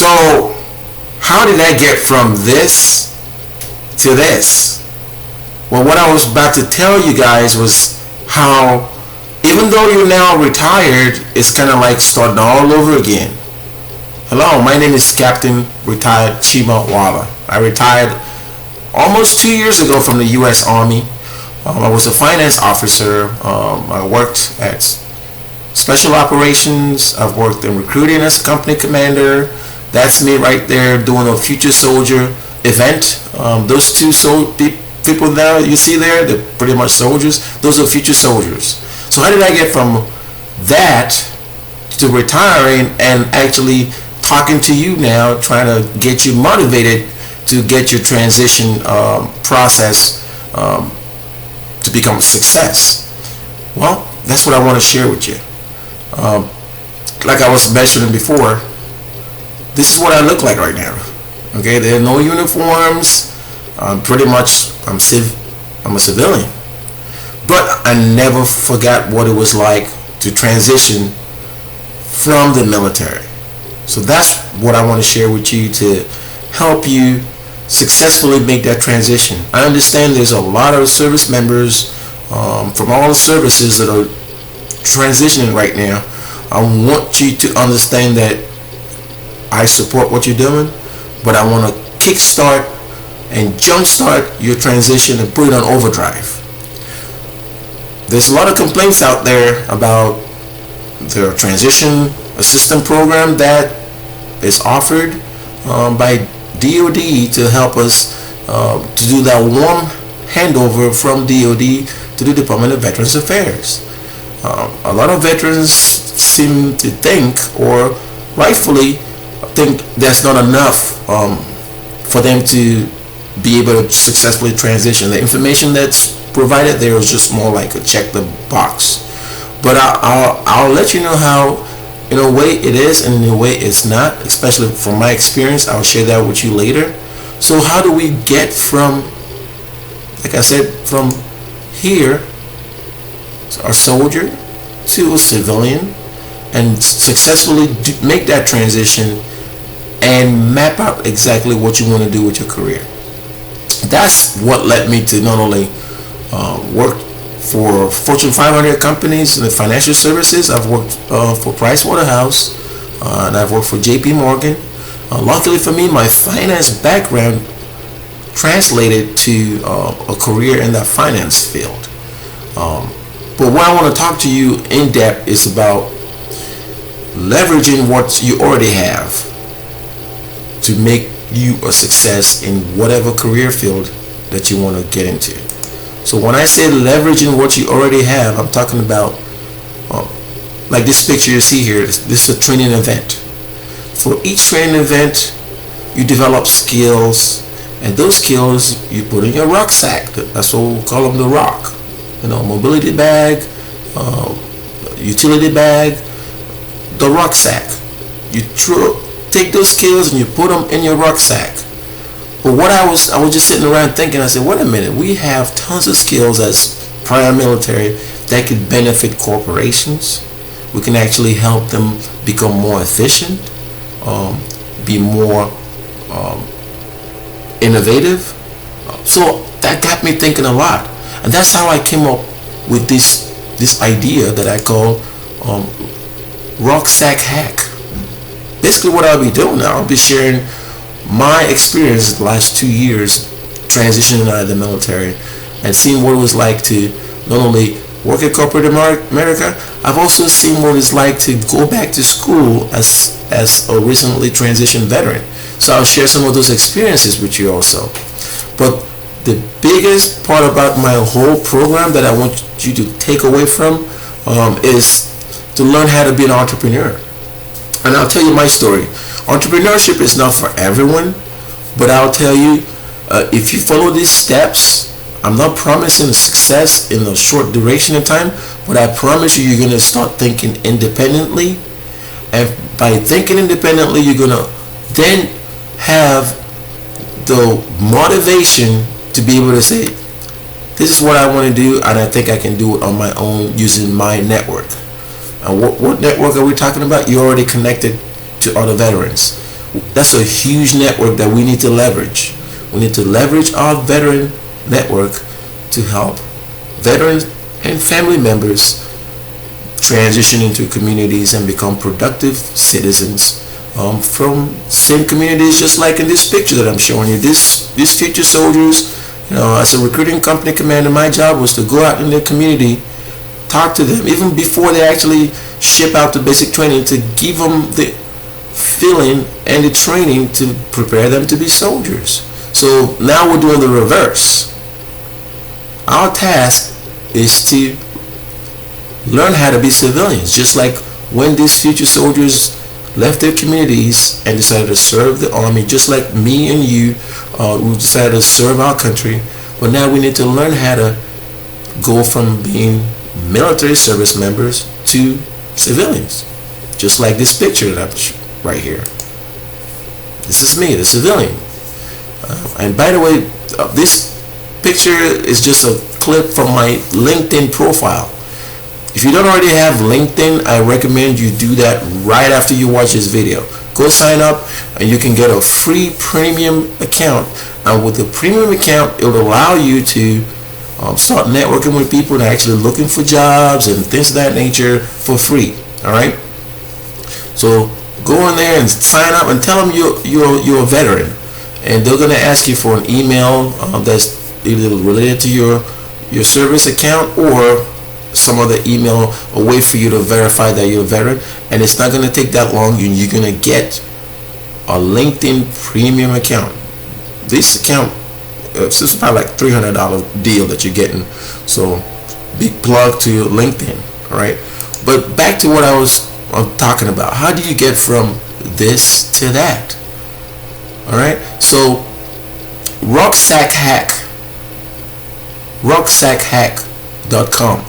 So how did I get from this to this? Well, what I was about to tell you guys was how even though you're now retired, it's kind of like starting all over again. Hello, my name is Captain Retired Chima Walla. I retired almost 2 years ago from the U.S. Army. I was a finance officer. I worked at special operations. I've worked in recruiting as a company commander. That's me right there doing a future soldier event. Those two people there you see there, they're pretty much soldiers. Those are future soldiers. So how did I get from that to retiring and actually talking to you now, trying to get you motivated to get your transition process to become a success? Well, that's what I want to share with you. Like I was mentioning before, this is what I look like right now. Okay, there are no uniforms. Pretty much, I'm a civilian. But I never forgot what it was like to transition from the military. So that's what I want to share with you to help you successfully make that transition. I understand there's a lot of service members from all the services that are transitioning right now. I want you to understand that I support what you're doing, but I want to kickstart and jumpstart your transition and put it on overdrive. There's a lot of complaints out there about the transition assistance program that is offered by DOD to help us to do that warm handover from DOD to the Department of Veterans Affairs. A lot of veterans seem to think, or rightfully think, that's not enough for them to be able to successfully transition. The information that's provided there is just more like a check the box. But I'll let you know how, in a way it is and in a way it's not, especially from my experience. I'll share that with you later. So how do we get from, like I said, from here, a soldier to a civilian, and successfully make that transition and map out exactly what you want to do with your career? That's what led me to not only work for Fortune 500 companies in the financial services. I've worked for Pricewaterhouse, and I've worked for JP Morgan. Luckily for me, my finance background translated to a career in that finance field. But what I want to talk to you in depth is about leveraging what you already have to make you a success in whatever career field that you want to get into. So when I say leveraging what you already have, I'm talking about like this picture you see here. This is a training event. For each training event, you develop skills, and those skills you put in your rucksack. That's what we call them, the rock. You know, mobility bag, utility bag, the rucksack. You take those skills and you put them in your rucksack. But what I was just sitting around thinking, I said, wait a minute, we have tons of skills as prior military that could benefit corporations. We can actually help them become more efficient, be more innovative. So that got me thinking a lot. And that's how I came up with this idea that I call Rucksack Hack. Basically what I'll be doing now, I'll be sharing my experience the last 2 years transitioning out of the military and seeing what it was like to not only work at corporate America, I've also seen what it's like to go back to school as a recently transitioned veteran. So I'll share some of those experiences with you also. But the biggest part about my whole program that I want you to take away from is to learn how to be an entrepreneur. And I'll tell you my story. Entrepreneurship is not for everyone, but I'll tell you, if you follow these steps, I'm not promising success in a short duration of time, but I promise you, you're going to start thinking independently. And by thinking independently, you're going to then have the motivation to be able to say, this is what I want to do, and I think I can do it on my own using my network. And what network are we talking about? You're already connected to other veterans. That's a huge network that we need to leverage. We need to leverage our veteran network to help veterans and family members transition into communities and become productive citizens from same communities, just like in this picture that I'm showing you. These future soldiers, as a recruiting company commander, my job was to go out in their community, talk to them even before they actually ship out to basic training, to give them the feeling and the training to prepare them to be soldiers. So now we're doing the reverse. Our task is to learn how to be civilians, just like when these future soldiers left their communities and decided to serve the army, just like me and you who decided to serve our country. But now we need to learn how to go from being military service members to civilians, just like this picture that I'm right here. This is me, the civilian. And by the way, this picture is just a clip from my LinkedIn profile. If you don't already have LinkedIn, I recommend you do that right after you watch this video. Go sign up and you can get a free premium account. And with the premium account, it will allow you to start networking with people that are actually looking for jobs and things of that nature for free. All right. So go in there and sign up and tell them you're a veteran, and they're going to ask you for an email that's either related to your service account or some other email, a way for you to verify that you're a veteran. And it's not going to take that long. You're going to get a LinkedIn premium account. This account, this is probably like $300 deal that you're getting. So big plug to your LinkedIn. All right. But back to what I'm talking about. How do you get from this to that? All right. So RucksackHack.com.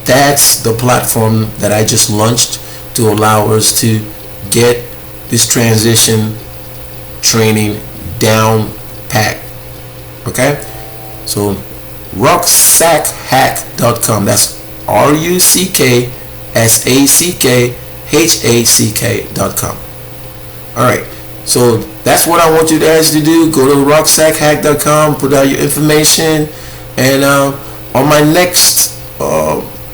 That's the platform that I just launched to allow us to get this transition training down pat. Okay? So RucksackHack.com. That's RucksackHack.com. Alright, so that's what I want you guys to do. Go to RucksackHack.com, put out your information, and on my next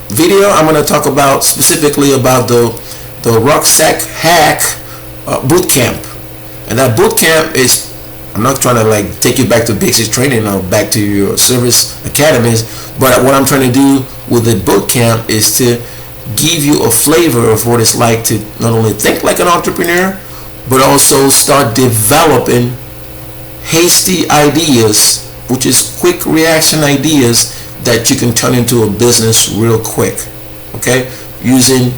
video, I'm going to talk about specifically about the Rucksack Hack Bootcamp. And that bootcamp is, I'm not trying to like take you back to basic training or back to your service academies, but what I'm trying to do with the bootcamp is to give you a flavor of what it's like to not only think like an entrepreneur, but also start developing hasty ideas, which is quick reaction ideas that you can turn into a business real quick. Okay, using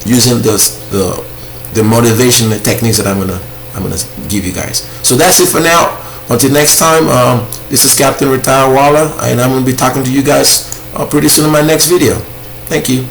the motivation, the techniques that I'm gonna give you guys. So that's it for now. Until next time, this is Captain Retire Waller, and I'm gonna be talking to you guys pretty soon in my next video. Thank you.